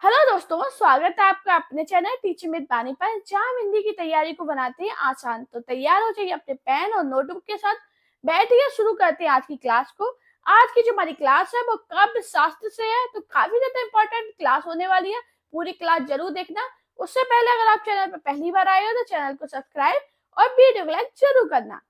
Hello दोस्तों, स्वागत है आपका अपने चैनल टीचिंग विद बानी पर, जहां हम हिंदी की तैयारी को बनाते हैं आसान। तो तैयार हो जाइए अपने पेन और नोटबुक के साथ, बैठिए, शुरू करते हैं आज की क्लास को। आज की जो हमारी क्लास है वो काव्य शास्त्र से है, तो काफी ज्यादा इंपॉर्टेंट क्लास होने वाली है। पूरी क्लास जरूर देखना। उससे पहले अगर आप चैनल पर पहली बार आए हो तो चैनल को सब्सक्राइब और वीडियो को लाइक जरूर करना।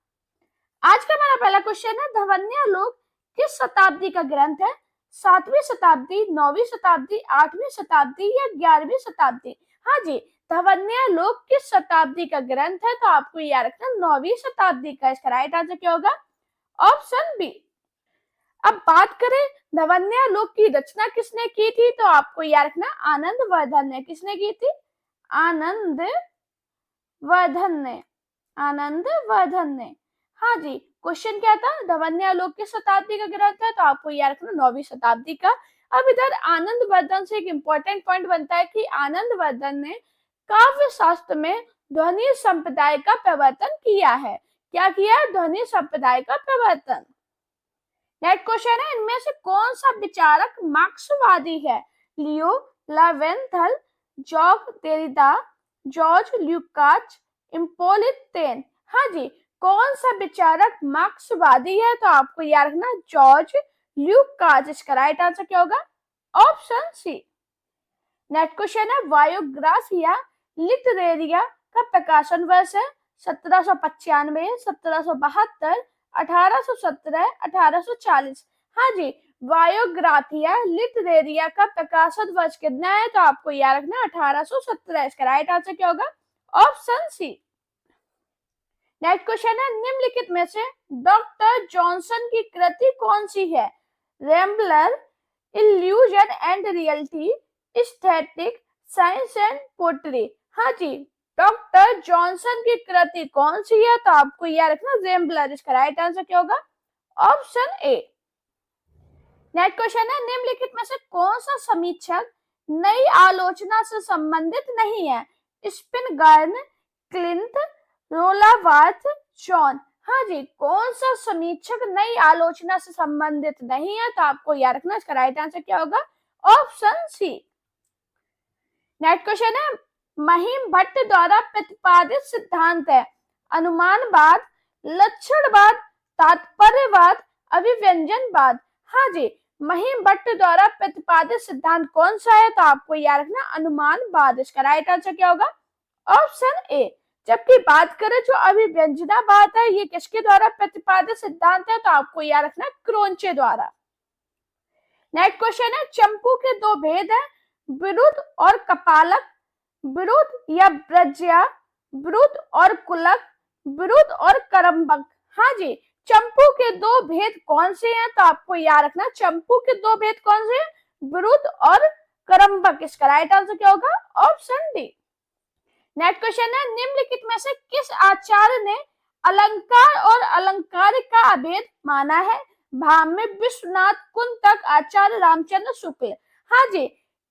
आज का हमारा पहला क्वेश्चन है, धवन्यालोक किस शताब्दी का ग्रंथ है? 7वीं शताब्दी, 9वीं शताब्दी, 8वीं शताब्दी या 11वीं शताब्दी? हाँ जी, धवन्यालोक किस शताब्दी का ग्रंथ है? तो आपको याद रखना 9वीं शताब्दी का। इसका राइट आंसर क्या होगा? Option B. अब बात करें धवन्यालोक की रचना किसने की थी, तो आपको याद रखना आनंदवर्धन ने। किसने की थी? आनंदवर्धन ने। आनंदवर्धन ने। हाँ जी, क्वेश्चन क्या था? धवन्यालोक किस शताब्दी का ग्रंथ है? तो आपको याद रखना 9वीं शताब्दी का। अब इधर आनंदवर्धन से एक इंपॉर्टेंट पॉइंट बनता है कि आनंदवर्धन ने काव्य शास्त्र में ध्वनि संप्रदाय का प्रवर्तन किया है। क्या किया है? ध्वनि संप्रदाय का प्रवर्तन। नेक्स्ट क्वेश्चन है, इनमें से कौन सा विचारक मार्क्सवादी है? लियो लावेंथल, जॉक देरिडा, जॉर्ज ल्यूकाच, इम्पोलिट टेन? हाँ जी, कौन सा विचारक मार्क्सवादी है? तो आपको याद रखना जॉर्ज ल्यूकाच। इसका राइट आंसर क्या होगा? Option C. नेक्स्ट क्वेश्चन है, बायोग्राफिया लिटरेरिया का प्रकाशन वर्ष है? 1795, 1772, 1817, 1840? हाँ जी, बायोग्राफिया लिटरेरिया का प्रकाशन वर्ष कितना है? तो आपको याद रखना 1817। इसका राइट आंसर क्या होगा? Option C. नेक्स्ट क्वेश्चन है, निम्नलिखित में से डॉक्टर जॉनसन की कृति कौन सी है? Rambler, illusion and reality, aesthetic, science and poetry? हाँ जी, डॉक्टर जॉनसन की कृति कौन सी है? तो आपको याद रखना रैम्बलर। इसका राइट आंसर क्या होगा? Option A. नेक्स्ट क्वेश्चन है, निम्नलिखित में से कौन सा समीक्षक नई आलोचना से संबंधित नहीं है? स्पिनगर्न, क्लिंट, रोलावर्थ, जॉन? हाँ जी, कौन सा समीक्षक नई आलोचना से संबंधित नहीं है? तो आपको याद रखना इसका राइट आंसर क्या होगा? Option C. नेक्स्ट क्वेश्चन है, महिम भट्ट द्वारा प्रतिपादित सिद्धांत है? अनुमानवाद, लक्षणवाद, तात्पर्यवाद, अभिव्यंजनवाद? हाँ जी, महिम भट्ट द्वारा प्रतिपादित सिद्धांत कौन सा है? तो आपको याद रखना अनुमानवाद। इसका राइट आंसर क्या होगा? Option A. जबकि बात करें जो अभिव्यंजनावाद है, ये किसके द्वारा प्रतिपादित सिद्धांत है? तो आपको याद रखना क्रोंचे द्वारा। नेक्स्ट क्वेश्चन है, चंपू के दो भेद है? विरुद्ध और कपालक, विरुद्ध या ब्रज्या, विरुद्ध और कुलक, विरुद्ध और करम्बक? हाँ जी, चंपू के दो भेद कौन से हैं? तो आपको याद रखना चंपू के दो भेद कौन से हैं? विरुद्ध और करम्बक। इसका राइट आंसर क्या होगा? Option D. नेक्स्ट क्वेश्चन है, निम्नलिखित में से किस आचार्य ने अलंकार और अलंकार का अभेद माना है? भाम्य, विश्वनाथ, कुंतक, आचार्य रामचंद्र शुक्ल? हाँ जी,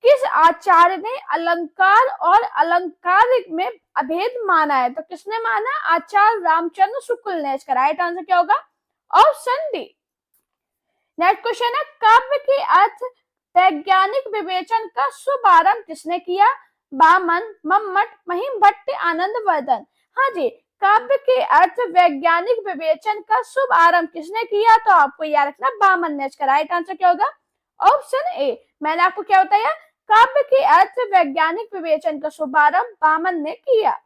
किस आचार्य ने अलंकार और अलंकार में अभेद माना है? तो किसने माना? आचार्य रामचंद्र शुक्ल ने। इसका राइट आंसर क्या होगा? Option D. नेक्स्ट क्वेश्चन है, काव्य के अर्थ वैज्ञानिक विवेचन का शुभारंभ किसने किया? बामन, मम्मट, महिम भट्ट, आनंदवर्धन? हाँ जी, काव्य के अर्थ वैज्ञानिक विवेचन का शुभ आरंभ किसने किया? तो आपको याद रखना बामन ने। इसका राइट आंसर क्या होगा? Option A. मैंने आपको क्या बताया? काव्य के अर्थ वैज्ञानिक विवेचन का शुभारंभ बामन ने किया।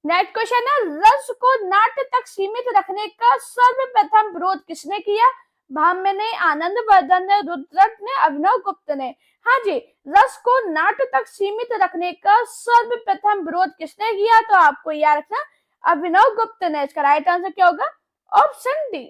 नेक्स्ट क्वेश्चन है, रस को नाट्य तक सीमित रखने का सर्वप्रथम विरोध किसने किया? भाम्य ने, आनंदवर्धन ने, रुद्रट ने, अभिनव गुप्त ने? हाँ जी, रस को नाट्य तक सीमित रखने का सर्वप्रथम विरोध किसने किया? तो आपको याद रखना अभिनव गुप्त ने। इसका राइट आंसर क्या होगा? Option D.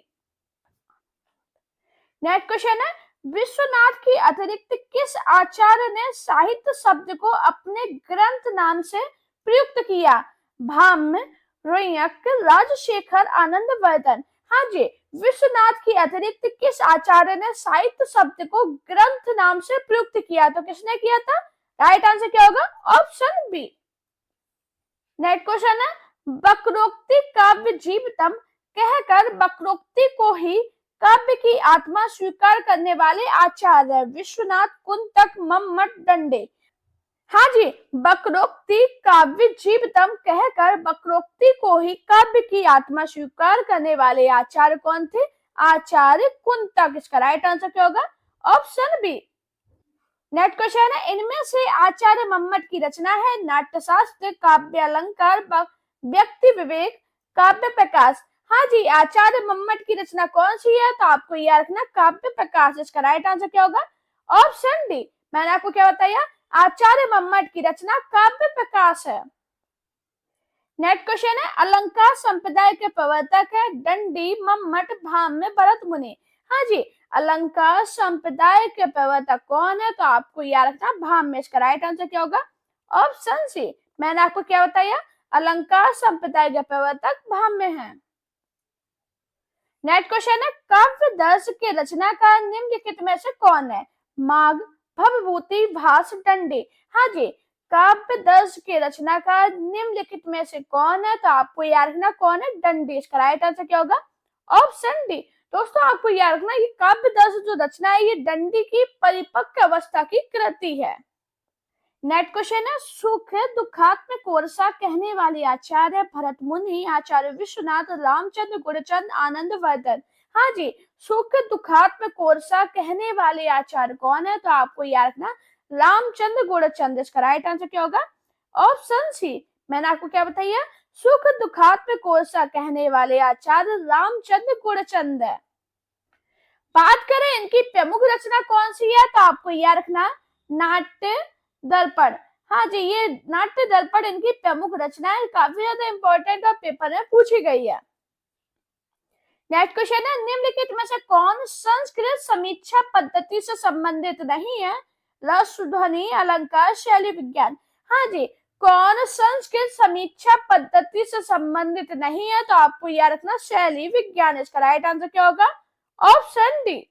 नेक्स्ट क्वेश्चन है, विश्वनाथ की अतिरिक्त किस आचार्य ने साहित्य शब्द को अपने ग्रंथ नाम से प्रयुक्त किया? भाम्य, रोयक, राजशेखर, आनंदवर्धन? हाँ जी, विश्वनाथ की अतिरिक्त किस आचार्य ने साहित्य शब्द को ग्रंथ नाम से प्रयुक्त किया? तो किसने किया था? राइट आंसर क्या होगा? Option B. नेक्स्ट क्वेश्चन है, वक्रोक्ति काव्य जीवितम कहकर वक्रोक्ति को ही काव्य की आत्मा स्वीकार करने वाले आचार्य विश्वनाथ कुंतक मम्मट दंडे। हाँ जी, वक्रोक्ति काव्य जीवितम कहकर वक्रोक्ति को ही काव्य की आत्मा स्वीकार करने वाले आचार्य कौन थे? आचार्य कुंतक। इसका राइट आंसर क्या होगा? Option B. नेक्स्ट क्वेश्चन है, इनमें से आचार्य मम्मट की रचना है नाट्यशास्त्र, काव्य अलंकार, व्यक्ति विवेक, काव्य प्रकाश। हाँ जी, आचार्य मम्मट की रचना कौन सी है? तो आपको याद रखना काव्य प्रकाश। इसका राइट आंसर क्या होगा? Option D. मैंने आपको क्या बताया? आचार्य मम्मट की रचना काव्य प्रकाश है। नेक्स्ट क्वेश्चन है, अलंकार संप्रदाय के प्रवर्तक है दंडी, मम्मट, भाम्य, भरत मुनि। हाँ जी, अलंकार संप्रदाय के प्रवर्तक कौन है? तो आपको याद रखना भाम्य। इसका राइट आंसर क्या होगा? Option C. मैंने आपको क्या बताया? अलंकार संप्रदाय के प्रवर्तक भाम्य है। नेक्स्ट क्वेश्चन है, काव्य दर्श के रचनाकार निम्नलिखित में से कौन है? माघ, भवभूति, भास, दंडी। हाँ जी, काव्य दर्श के रचनाकार निम्नलिखित में से कौन है? तो आपको याद रखना कौन है? दंडी। इसका राइट आंसर क्या होगा? Option D. दोस्तों आपको याद रखना ये काव्य दर्श जो रचना है ये दंडी की परिपक्व अवस्था की कृति है। नेक्स्ट क्वेश्चन है, सुख दुखात्म कोरसा कहने वाले आचार्य भरत मुनि, आचार्य विश्वनाथ, रामचंद्र, गुरचंद, आनंद वर्धन। हाँ जी, सुख दुखात्म कोरसा कहने वाले आचार्य कौन है? तो आपको याद रखना रामचंद्र गुरचंद। इसका राइट आंसर क्या होगा? Option C. मैंने आपको क्या बताया? सुख दुखात्म कोरसा कहने वाले आचार्य रामचंद्र गुरचंद है। बात करें इनकी प्रमुख रचना कौन सी है? तो आपको याद रखना नाट्य दर्पण। हाँ जी, ये नाट्य दर्पण इनकी प्रमुख रचना है, काफी ज्यादा इंपॉर्टेंट और पेपर में पूछी गई है। नेक्स्ट क्वेश्चन है, निम्नलिखित में से कौन संस्कृत समीक्षा पद्धति से संबंधित नहीं है? रस, ध्वनि, अलंकार, शैली विज्ञान। हाँ जी, कौन संस्कृत समीक्षा पद्धति से संबंधित नहीं है? तो आपको याद रखना शैली विज्ञान। इसका राइट आंसर क्या होगा? Option D.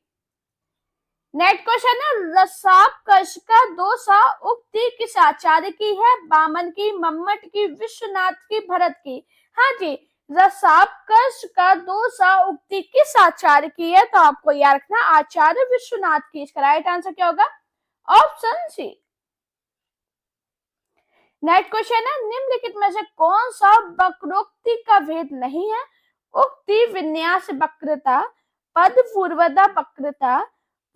नेक्स्ट क्वेश्चन है, रसापकर्ष का दोसा उक्ति किस आचार्य की है? बामन की, मम्मट की, विश्वनाथ की, भरत की। हाँ जी, रसापकर्ष का दोसा उक्ति किस आचार्य की है? तो आपको याद रखना आचार्य विश्वनाथ की। इसका राइट आंसर क्या होगा? Option C. नेक्स्ट क्वेश्चन है, निम्नलिखित में से कौन सा वक्रोक्ति का भेद नहीं है? उक्ति विन्यास वक्रता, पद पूर्वदा वक्रता,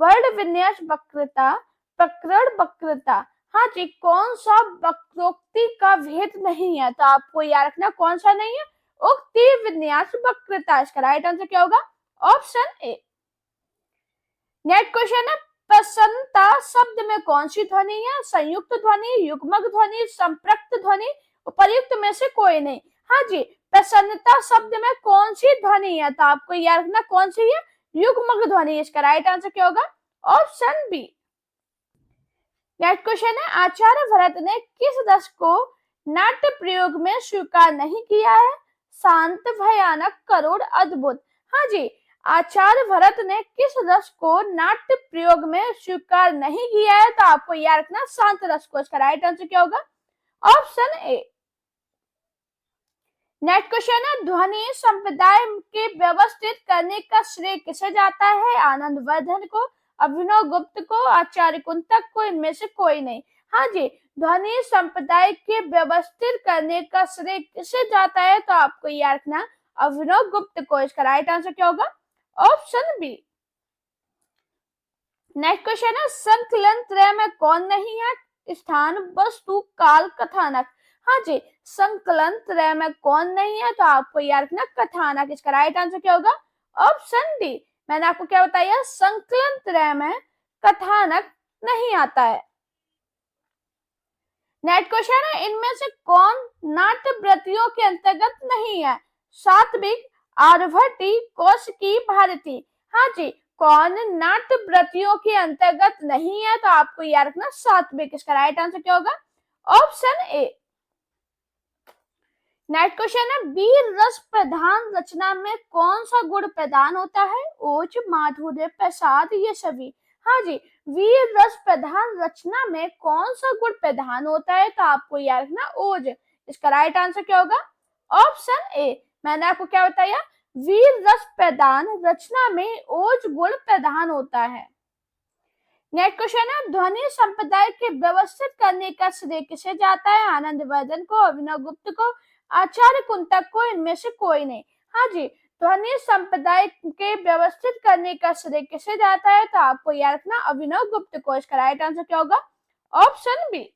वर्ण विन्यास वक्रता, प्रकरण वक्रता। हाँ जी, कौन सा वक्रोक्ति का भेद नहीं है? तो आपको याद रखना कौन सा नहीं है? उक्ति विन्यास वक्रता। इसका राइट आंसर क्या होगा? Option A. नेक्स्ट क्वेश्चन है, प्रसन्नता शब्द में कौन सी ध्वनि है? संयुक्त ध्वनि, युग्मक ध्वनि, संपृक्त ध्वनि, उपर्युक्त में से कोई नहीं। हाँ जी, प्रसन्नता शब्द में कौन सी ध्वनि है? तो आपको याद रखना कौन सी है? युग्मक ध्वनि। इसका राइट आंसर क्या होगा? Option B. नेक्स्ट क्वेश्चन है, आचार्य भरत ने किस रस को नाट्य प्रयोग में स्वीकार नहीं किया है? शांत, भयानक, करुण, अद्भुत। हाँ जी, आचार्य भरत ने किस रस को नाट्य प्रयोग में स्वीकार नहीं किया है? तो आपको याद रखना शांत रस को। इसका राइट आंसर क्या होगा? Option A. नेक्स्ट क्वेश्चन है, ध्वनि संप्रदाय के व्यवस्थित करने का श्रेय किसे जाता है? आनंद वर्धन को, अभिनव गुप्त को, आचार्य कुंतक को, इनमें से कोई नहीं। हाँ जी, ध्वनि संप्रदाय के व्यवस्थित करने का श्रेय किसे जाता है? तो आपको याद रखना अभिनव गुप्त को। इसका राइट आंसर क्या होगा? Option B. नेक्स्ट क्वेश्चन है, संकलन त्रय में कौन नहीं है? स्थान, वस्तु, काल, कथानक। हाँ जी, संकलन त्रय में कौन नहीं है? तो आपको याद रखना कथानक। इसका राइट आंसर क्या होगा? Option D. मैंने आपको क्या बताया? संकलन त्रय में कथानक नहीं आता है। नेक्स्ट क्वेश्चन है, इनमें से कौन नाट्य वृत्तियों के अंतर्गत नहीं है? सात्विक, आर्भटी, कौशिकी, भारती। हाँ जी, कौन नाट्य वृत्तियों के अंतर्गत नहीं है? तो आपको याद रखना सात्विक। इसका राइट आंसर क्या होगा? Option A. नेक्स्ट क्वेश्चन है, वीर रस प्रधान रचना में कौन सा गुण प्रदान होता है? ओज, माधुर्य, प्रसाद, ये सभी। हाँ जी, वीर रस प्रधान रचना में कौन सा गुण प्रधान होता है? तो आपको याद रखना ओज। इसका राइट आंसर क्या होगा? Option A. मैंने आपको क्या बताया? वीर रस प्रदान, रचना में ओज गुण प्रधान होता है। नेक्स्ट क्वेश्चन है, ध्वनि संप्रदाय के व्यवस्थित करने का श्रेय किसे जाता है? आनंदवर्धन को, अभिनव गुप्त को, आचार्य कुंतक को, इनमें से कोई नहीं। हाँ जी, ध्वनि संप्रदाय के व्यवस्थित करने का श्रेय किसे जाता है? तो आपको याद रखना अभिनव गुप्त को। इसका राइट आंसर क्या होगा? Option B.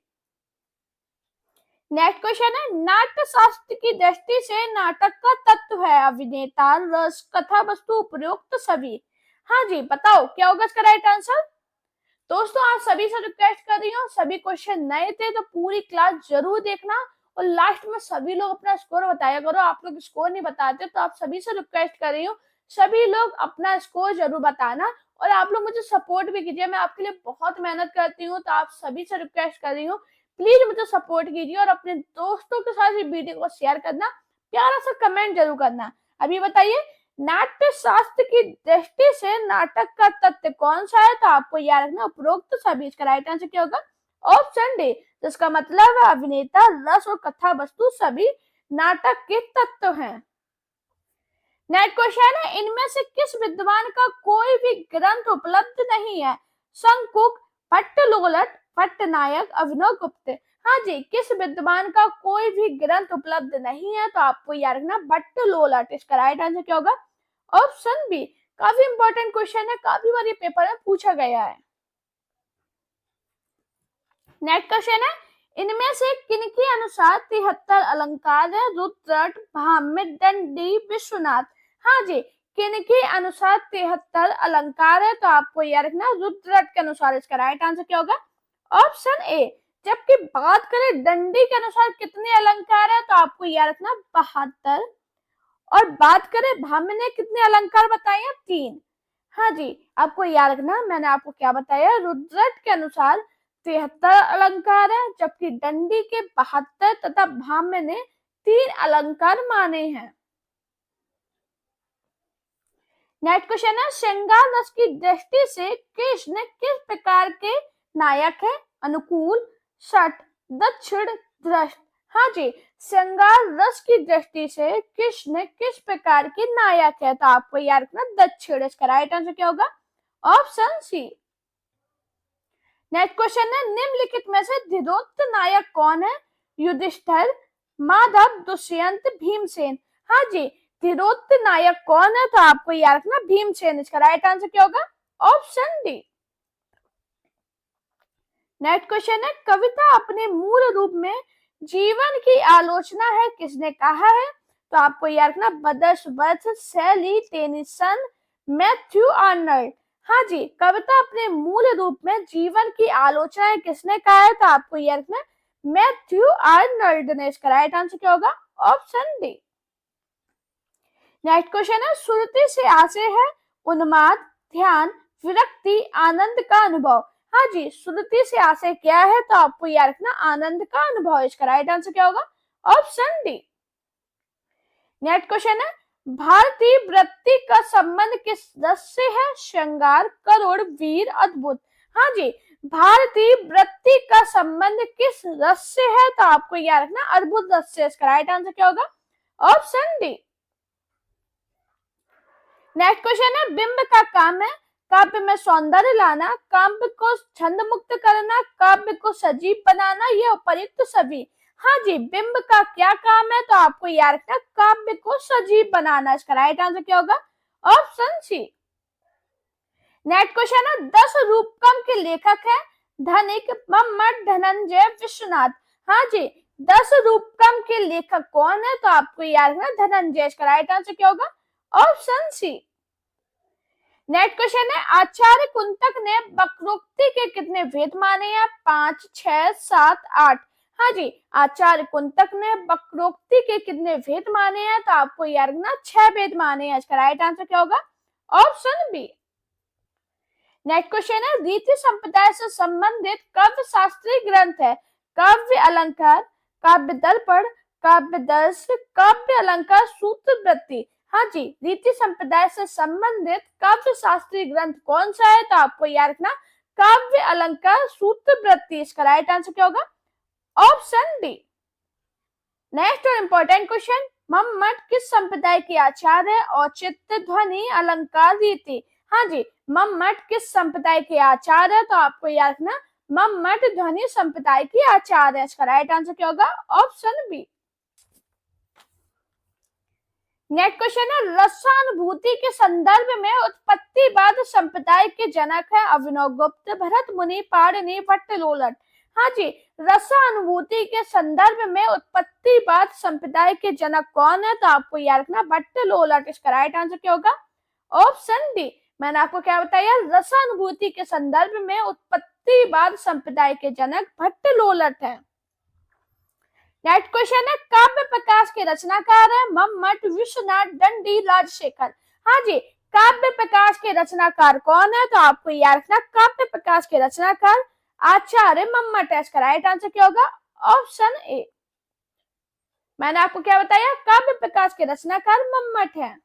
नेक्स्ट क्वेश्चन है, नाट्य शास्त्र की दृष्टि से नाटक का तत्व है अभिनेता, रस, कथा वस्तु, उपरोक्त सभी। हाँ जी, बताओ क्या होगा इसका राइट आंसर? दोस्तों आप सभी से रिक्वेस्ट कर रही हूँ, सभी क्वेश्चन नए थे तो पूरी क्लास जरूर देखना और लास्ट में सभी लोग अपना स्कोर बताया करो। आप लोग स्कोर नहीं बताते तो आप सभी से रिक्वेस्ट कर रही हूँ, सभी लोग अपना स्कोर जरूर बताना और आप लोग मुझे सपोर्ट भी कीजिए। मैं आपके लिए बहुत मेहनत करती हूँ, तो आप सभी से रिक्वेस्ट कर रही हूँ, प्लीज मुझे सपोर्ट कीजिए और अपने दोस्तों के साथ इस वीडियो को शेयर करना, प्यारा सा कमेंट जरूर करना। अभी बताइए, नाट्य शास्त्र की दृष्टि से नाटक का तत्व कौन सा है? तो आपको याद रखना उपरोक्त सभी। इसका राइट आंसर क्या होगा? Option D. जिसका मतलब है अभिनेता, रस और कथा वस्तु सभी नाटक के तत्व हैं। नेक्स्ट क्वेश्चन है, इनमें से किस विद्वान का कोई भी ग्रंथ उपलब्ध नहीं है? शंकुक, भट्टलोलट, भट्टनायक, अभिनव गुप्त। हाँ जी, किस विद्वान का कोई भी ग्रंथ उपलब्ध नहीं है? तो आपको याद रखना भट्टलोलट। इसका राइट आंसर क्या होगा? Option B. काफी इंपॉर्टेंट क्वेश्चन है, काफी बार ये पेपर में पूछा गया है। नेक्स्ट क्वेश्चन है, इनमें से किनके अनुसार 73 अलंकार है? रुद्रट, भाम्य, दंडी, विश्वनाथ। हाँ जी, किनके अनुसार 73 अलंकार है? तो आपको याद रखना रुद्रट के अनुसार। इसका राइट आंसर क्या होगा? Option A. जबकि बात करें दंडी के अनुसार कितने अलंकार है? तो आपको याद रखना 72। और बात करें भाम्य ने कितने अलंकार बताए हैं? 3। हाँ जी, आपको याद रखना मैंने आपको क्या बताया, रुद्रट के अनुसार 73 अलंकार है, जबकि दंडी के 72 तथा भाम्य ने 3 अलंकार माने हैं। नेक्स्ट क्वेश्चन है, श्रृंगार रस की दृष्टि से कृष्ण किस प्रकार के नायक है? अनुकूल, षट, दक्षिण, दृष्ट। हाँ जी, श्रृंगार रस की दृष्टि से कृष्ण किस प्रकार के नायक है? तो आपको याद रखना दक्षिण। इसका राइट आंसर क्या होगा? Option C. नेक्स्ट क्वेश्चन है, निम्नलिखित में से धीरोक्त नायक कौन है? युधिष्ठिर, माधव, दुष्यंत, भीमसेन। हाँ जी, धीरोक्त नायक कौन है? तो आपको याद रखना भीमसेन। इसका राइट आंसर क्या होगा? Option D. नेक्स्ट क्वेश्चन है, कविता अपने मूल रूप में जीवन की आलोचना है, किसने कहा है? तो आपको याद रखना बदर्सवर्थ, शैली, टेनिसन, मैथ्यू आर्नल्ड। हाँ जी, कविता अपने मूल रूप में जीवन की आलोचना है, किसने कहा है? तो आपको याद रखना मैथ्यू आर्नल्ड ने। इसका राइट आंसर क्या होगा? Option D. नेक्स्ट क्वेश्चन है, श्रुति से आशय है उन्माद, ध्यान, विरक्ति, आनंद का अनुभव। हाँ जी, श्रुति से आशय क्या है? तो आपको याद रखना आनंद का अनुभव। इसका राइट आंसर क्या होगा? Option D. नेक्स्ट क्वेश्चन है, भारतीय वृत्ति का संबंध किस रस से है? श्रृंगार, करुण, वीर, अद्भुत। हाँ जी, भारतीय वृत्ति का संबंध किस रस से है? तो आपको याद रखना अद्भुत रस से। इसका राइट आंसर क्या होगा? Option D. नेक्स्ट क्वेश्चन है, बिंब का काम है काव्य में सौंदर्य लाना, काव्य को छंद मुक्त करना, काव्य को सजीव बनाना, यह उपयुक्त सभी। हाँ जी, बिंब का क्या काम है? तो आपको याद रखना काव्य को सजीव बनाना। इसका राइट आंसर क्या होगा? Option C. नेक्स्ट क्वेश्चन है, 10 रूपकम के लेखक है धनिक, मम्मट, धनंजय, विश्वनाथ। हाँ जी, 10 रूपकम के लेखक कौन है? तो आपको याद रखना धनंजय। इसका राइट आंसर क्या होगा? Option C. नेक्स्ट क्वेश्चन है, आचार्य कुंतक ने वक्रोक्ति के कितने भेद माने हैं? 5, 6, 7, 8। हाँ जी, आचार्य कुंतक ने वक्रोक्ति के कितने भेद माने हैं? तो आपको याद रखना 6 भेद माने हैं। इसका राइट आंसर क्या होगा? Option B. नेक्स्ट क्वेश्चन है, रीति संप्रदाय से संबंधित काव्य शास्त्रीय ग्रंथ है काव्य अलंकार, काव्य दर्पण, काव्य दर्श, काव्य अलंकार, सूत्र वृत्ति। हाँ जी, रीति संप्रदाय से संबंधित काव्य शास्त्रीय ग्रंथ कौन सा है? तो आपको याद रखना काव्य अलंकार, सूत्र वृत्ति। इसका राइट आंसर क्या होगा? Option D. नेक्स्ट और इंपॉर्टेंट क्वेश्चन, मम्मट किस संप्रदाय के आचार्य? औचित्य, ध्वनि, अलंकार, रीति। हाँ जी, मम्मट किस संप्रदाय के आचार्य? तो आपको याद रखना मम्मट ध्वनि संप्रदाय के आचार्य। इसका राइट आंसर क्या होगा? Option B. नेक्स्ट क्वेश्चन है, रसानुभूति के संदर्भ में उत्पत्तिवाद संप्रदाय के जनक है अभिनव गुप्त, भरत मुनि, पाणिनि, भट्ट लोलट। हाँ जी, रसानुभूति के संदर्भ में उत्पत्तिवाद संप्रदाय के जनक कौन है? तो आपको याद रखना भट्ट लोलट। इसका राइट आंसर क्या होगा? Option D. मैंने आपको क्या बताया? रसानुभूति के संदर्भ में उत्पत्तिवाद संप्रदाय के जनक भट्ट लोलट है। नेक्स्ट क्वेश्चन है, काव्य प्रकाश के रचनाकार है मम्मट, विश्वनाथ, दंडी, राजशेखर। हाँ जी, काव्य प्रकाश के रचनाकार कौन है? तो आपको याद रखना काव्य प्रकाश के रचनाकार आचार्य मम्मट है। इसका राइट आंसर क्या होगा? Option A. मैंने आपको क्या बताया? काव्य प्रकाश के रचनाकार मम्मट है।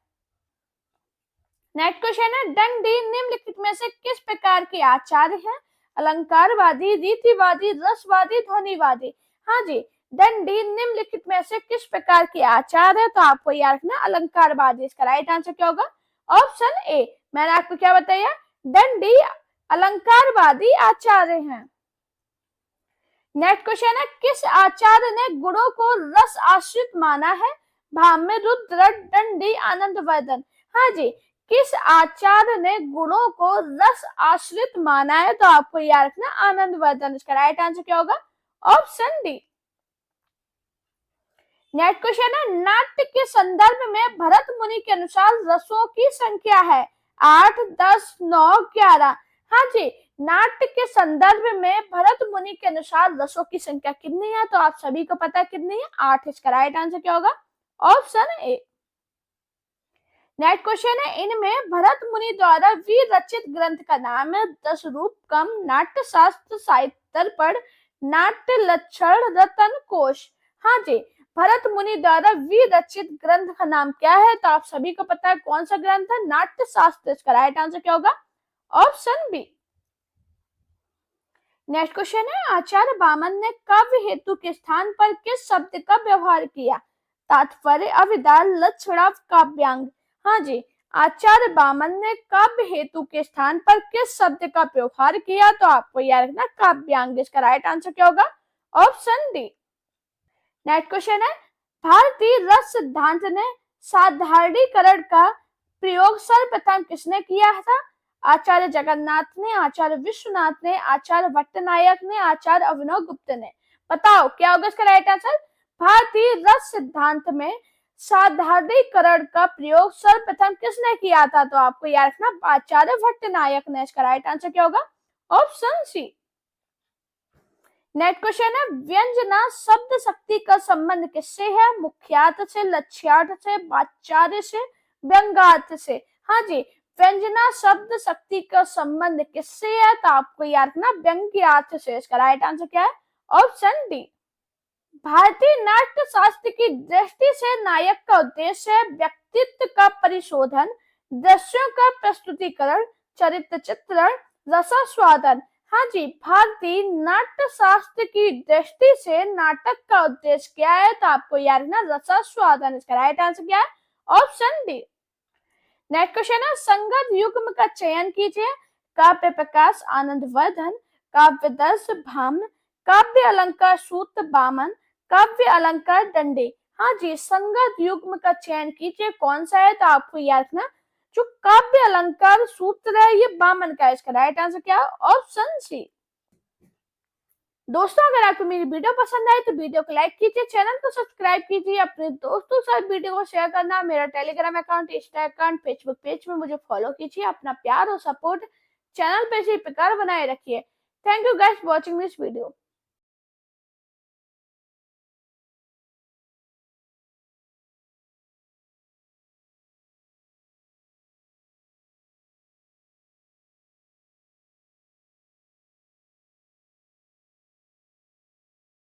नेक्स्ट क्वेश्चन है, दंडी निम्नलिखित में से किस प्रकार के आचार्य हैं? अलंकारवादी, रीतिवादी, रसवादी, ध्वनिवादी। हाँ जी, दंडी निम्नलिखित में से किस प्रकार के आचार्य है? तो आपको याद रखना अलंकारवादी। इसका राइट आंसर क्या होगा? Option A. मैंने आपको क्या बताया? दंडी अलंकारवादी आचार्य हैं। नेक्स्ट क्वेश्चन है, किस आचार्य ने गुणों को रस आश्रित माना है? भाम्य, रुद्र, दंडी, आनंदवर्धन। हाँ जी, किस आचार्य ने गुणों को रस आश्रित माना है? तो आपको याद रखना आनंदवर्धन। इसका राइट आंसर क्या होगा? Option D. नेक्स्ट क्वेश्चन है, नाट्य के संदर्भ में भरत मुनि के अनुसार रसों की संख्या है 8, 10, 9, 11। हाँ जी, नाट्य के संदर्भ में भरत मुनि के अनुसार रसों की संख्या कितनी है? तो आप सभी को पता है कितनी है? 8। इसका राइट आंसर क्या होगा? Option A. नेक्स्ट क्वेश्चन है, इनमें भरत मुनि द्वारा विरचित ग्रंथ का नाम है 10 रूप कम, नाट्य शास्त्र, साहित्य दर्पण, नाट्य लक्षण, रतन कोश। हाँ जी, भरत मुनि द्वारा विरचित ग्रंथ का नाम क्या है? तो आप सभी को पता है कौन सा ग्रंथ है? नाट्य शास्त्र। इसका राइट आंसर क्या होगा? Option B. नेक्स्ट क्वेश्चन है, आचार्य बामन ने काव्य हेतु के स्थान पर किस शब्द का व्यवहार किया? तात्पर्य, अभिधान, लक्षण, काव्यांग। हाँ जी, आचार्य बामन ने काव्य हेतु के स्थान पर किस शब्द का व्यवहार किया? तो आपको याद रखना काव्यांग। इसका राइट आंसर क्या होगा? Option D. नेक्स्ट क्वेश्चन है, भारतीय रस सिद्धांत ने साधारणीकरण का प्रयोग सर्वप्रथम किसने किया था? आचार्य जगन्नाथ ने, आचार्य विश्वनाथ ने, आचार्य भट्टनायक ने, आचार्य अभिनव गुप्त ने। बताओ क्या होगा इसका राइट आंसर? भारतीय रस सिद्धांत में साधारणीकरण का प्रयोग सर्वप्रथम किसने किया था? तो आपको याद रखना आचार्य भट्टनायक ने। इसका राइट आंसर क्या होगा? Option C. नेक्स्ट क्वेश्चन है, व्यंजना शब्द शक्ति का संबंध किससे है? मुख्यार्थ से, लक्ष्यार्थ से, वाच्यार्थ से, व्यंग्यार्थ से। हाँ जी, व्यंजना शब्द शक्ति का संबंध किससे है? तो आपको याद रखना व्यंग्यार्थ से। इसका राइट आंसर क्या है? Option D. भारतीय नाट्य शास्त्र की दृष्टि से नायक का उद्देश्य है व्यक्तित्व का परिशोधन, दृश्यों का प्रस्तुतिकरण, चरित्र चित्रण, रसास्वादन। हाँ जी, भारतीय नाट्य शास्त्र की दृष्टि से नाटक का उद्देश्य क्या है? तो आपको याद रखना रसास्वादन। इसका राइट आंसर क्या है? Option D. नेक्स्ट क्वेश्चन है, संगत युग्म का चयन कीजिए। काव्य प्रकाश आनंदवर्धन, काव्य दर्श भाम्य, काव्य अलंकार सूत्र बामन, काव्य अलंकार दंडी। हाँ जी, संगत युग्म का चयन कीजिए, कौन सा है? तो आपको याद रखना जो काव्य अलंकार सूत्र है ये बामन का है। इसका राइट आंसर क्या है? Option C. दोस्तों, अगर आपको मेरी वीडियो पसंद आई तो वीडियो को लाइक कीजिए, चैनल को सब्सक्राइब कीजिए, अपने दोस्तों के साथ वीडियो को शेयर करना, मेरा Telegram account, Insta account, Facebook page में मुझे फॉलो कीजिए। अपना प्यार और सपोर्ट चैनल पे इसी प्रकार बनाए रखिए। Thank you guys for watching this video.